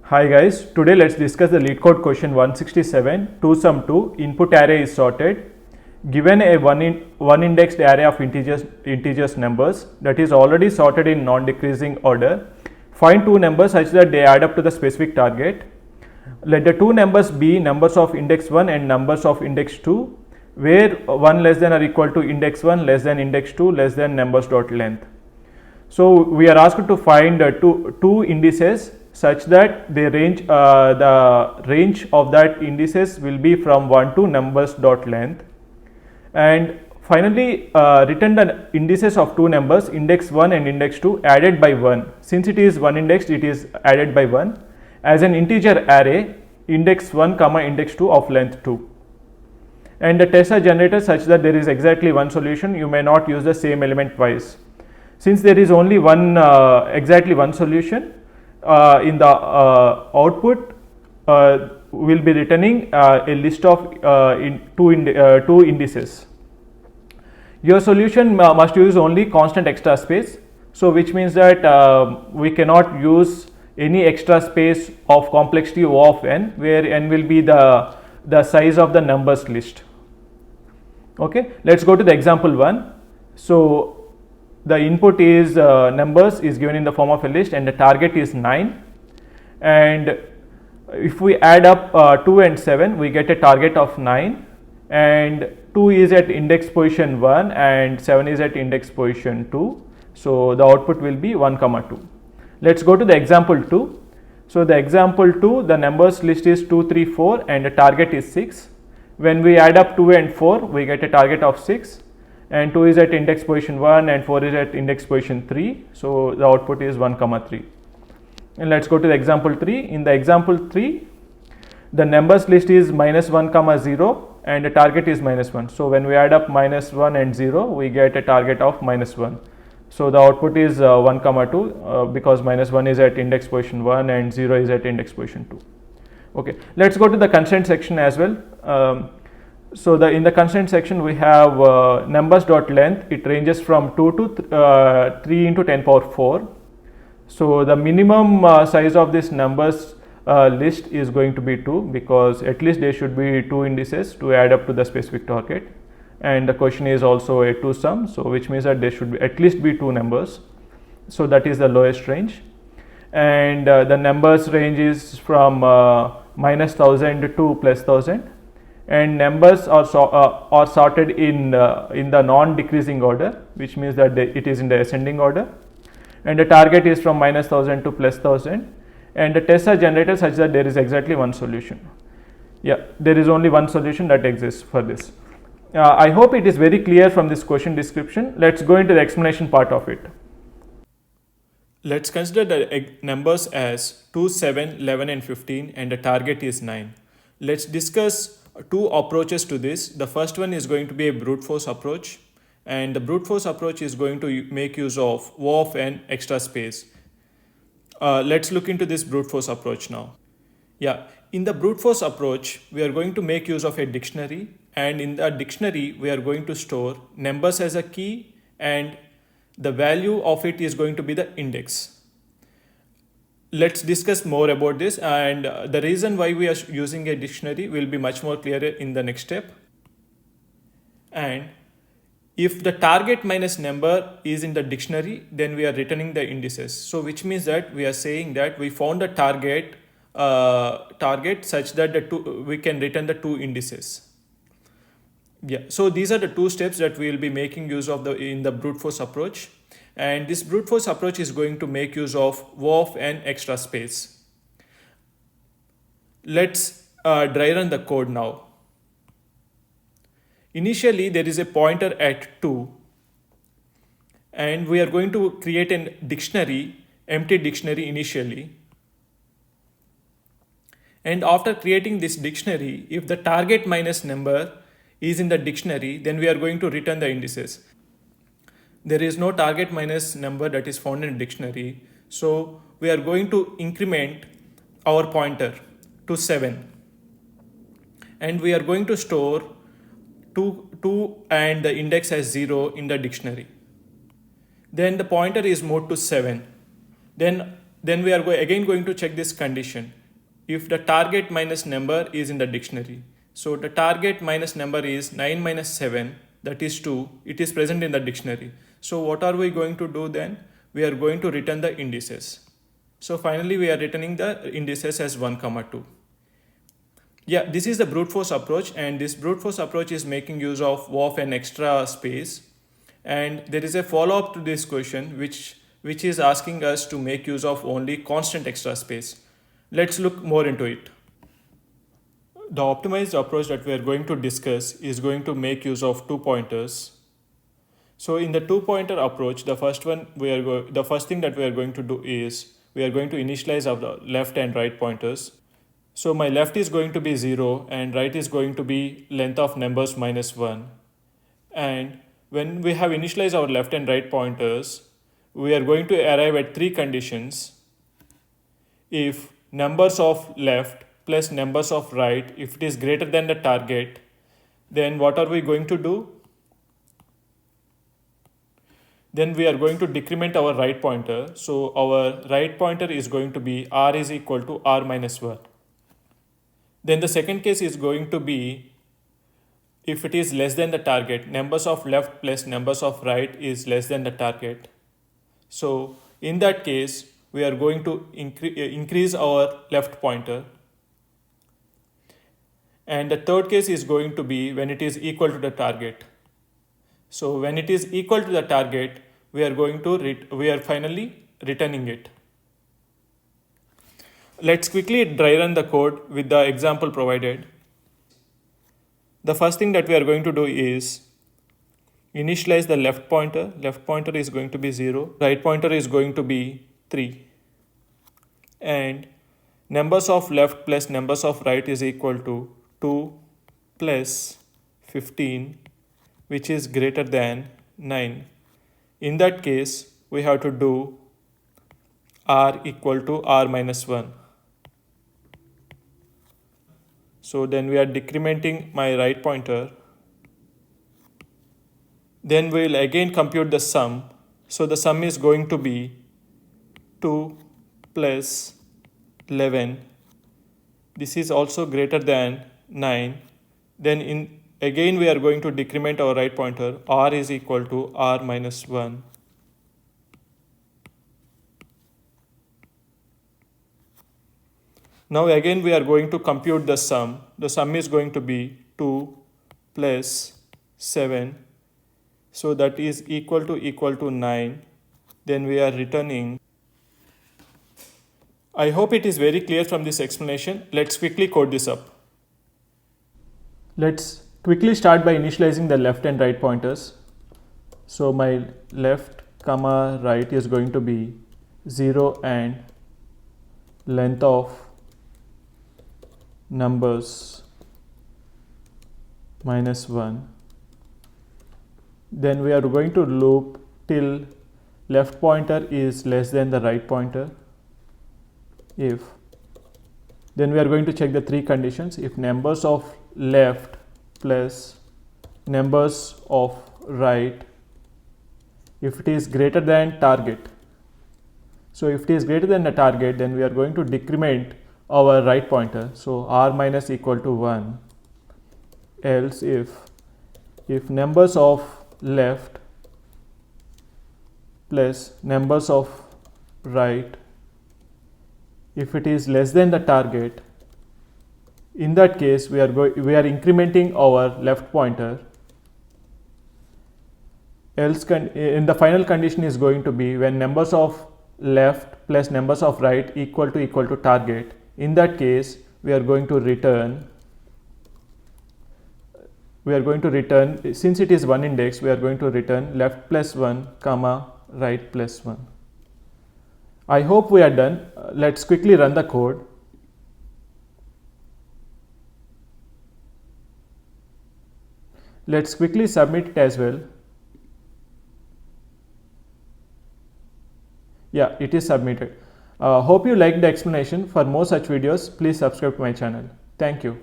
Hi guys, today let's discuss the LeetCode question 167. 2 sum 2 input array is sorted. Given a one indexed array of integers numbers that is already sorted in non-decreasing order, find two numbers such that they add up to the specific target. Let the two numbers be numbers of index 1 and numbers of index 2, where 1 less than or equal to index 1 less than index 2 less than numbers dot length. So we are asked to find two indices such that the range of that indices will be from 1 to numbers dot length, and finally return the indices of two numbers index 1 and index 2 added by 1. Since it is one indexed, it is added by 1 as an integer array index 1 comma index 2 of length 2, and the tests are generated such that there is exactly one solution. You may not use the same element twice. Since there is only one exactly one solution, in the output will be returning a list of two indices. Your solution must use only constant extra space, so which means that we cannot use any extra space of complexity O of n, where n will be the size of the numbers list. Okay, let's go to the example 1. So the input is numbers is given in the form of a list and the target is 9, and if we add up 2 and 7 we get a target of 9, and 2 is at index position 1 and 7 is at index position 2. So the output will be 1 comma 2. Let's go to the example 2. So the example 2, the numbers list is 2 3 4 and the target is 6. When we add up 2 and 4 we get a target of 6, and 2 is at index position 1 and 4 is at index position 3. So the output is 1 comma 3. And let's go to the example 3. In the example 3, the numbers list is minus 1 comma 0 and the target is minus 1. So when we add up minus 1 and 0 we get a target of minus 1. So the output is 1 comma 2 because minus 1 is at index position 1 and 0 is at index position 2. Okay, let's go to the constraint section as well. So in the constraint section we have numbers dot length. It ranges from 2 to 3 into 10 power 4. So the minimum size of this numbers list is going to be 2, because at least there should be two indices to add up to the specific target, and the question is also a 2 sum, so which means that there should be at least be two numbers. So that is the lowest range, and the numbers range is from minus 1000 to plus 1000, and numbers are sorted in the non-decreasing order, which means that it is in the ascending order, and the target is from minus 1000 to plus 1000, and the tests are generated such that there is exactly one solution. Yeah, there is only one solution that exists for this. I hope it is very clear from this question description. Let's go into the explanation part of it. Let's consider the numbers as 2, 7, 11 and 15, and the target is 9. Let's discuss two approaches to this. The first one is going to be a brute force approach, and the brute force approach is going to make use of O of n extra space. Let's look into this brute force approach now. Yeah, in the brute force approach we are going to make use of a dictionary, and in the dictionary we are going to store numbers as a key, and the value of it is going to be the index. Let's discuss more about this, and the reason why we are using a dictionary will be much more clearer in the next step. And if the target minus number is in the dictionary, then we are returning the indices. So which means that we are saying that we found the target such that we can return the two indices. Yeah, so these are the two steps that we will be making use of in the brute force approach. And this brute force approach is going to make use of O of n extra space. Let's dry run the code now. Initially there is a pointer at 2, and we are going to create an empty dictionary initially. And after creating this dictionary, if the target minus number is in the dictionary, then we are going to return the indices. There is no target minus number that is found in a dictionary, so we are going to increment our pointer to 7, and we are going to store 2 and the index as 0 in the dictionary. Then the pointer is moved to 7. Then we are again going to check this condition. if the target minus number is in the dictionary. So the target minus number is 9 minus 7, that is 2. It is present in the dictionary. So what are we going to do then? We are going to return the indices. So finally we are returning the indices as 1, 2. Yeah, this is the brute force approach, and this brute force approach is making use of an extra space. And there is a follow-up to this question which is asking us to make use of only constant extra space. Let's look more into it. The optimized approach that we are going to discuss is going to make use of 2 pointers. So in the 2-pointer approach, the first thing that we are going to do is we are going to initialize our left and right pointers. So my left is going to be 0 and right is going to be length of numbers minus 1. And when we have initialized our left and right pointers, we are going to arrive at 3 conditions. If numbers of left plus numbers of right, if it is greater than the target, then what are we going to do? Then we are going to decrement our right pointer. So our right pointer is going to be r is equal to r minus 1. Then the second case is going to be if it is less than the target, numbers of left plus numbers of right is less than the target. So in that case, we are going to increase our left pointer. And the third case is going to be when it is equal to the target. So when it is equal to the target, we are finally returning it. Let's quickly dry run the code with the example provided. The first thing that we are going to do is initialize the left pointer. Left pointer is going to be 0. Right pointer is going to be 3. And numbers of left plus numbers of right is equal to 2 plus 15, which is greater than 9. In that case, we have to do r equal to r minus 1. So then we are decrementing my right pointer. Then we will again compute the sum. So the sum is going to be 2 plus 11. This is also greater than 9. Then again we are going to decrement our right pointer. R is equal to r minus 1. Now again we are going to compute the sum. The sum is going to be 2 plus 7. So that is equal to 9. Then we are returning. I hope it is very clear from this explanation. Let's quickly code this up. Let's quickly start by initializing the left and right pointers. So my left comma right is going to be 0 and length of numbers minus 1. Then we are going to loop till left pointer is less than the right pointer. Then we are going to check the 3 conditions. If numbers of left plus numbers of right, if it is greater than target. So if it is greater than the target, then we are going to decrement our right pointer. So r minus equal to 1. Else if numbers of left plus numbers of right, if it is less than the target, in that case we are incrementing our left pointer. Else in the final condition is going to be when numbers of left plus numbers of right equal to target. In that case we are going to return, since it is one index, we are going to return left plus 1 comma right plus 1. I hope we are done. Let's quickly run the code. Let's quickly submit it as well. Yeah, it is submitted. Hope you liked the explanation. For more such videos, please subscribe to my channel. Thank you.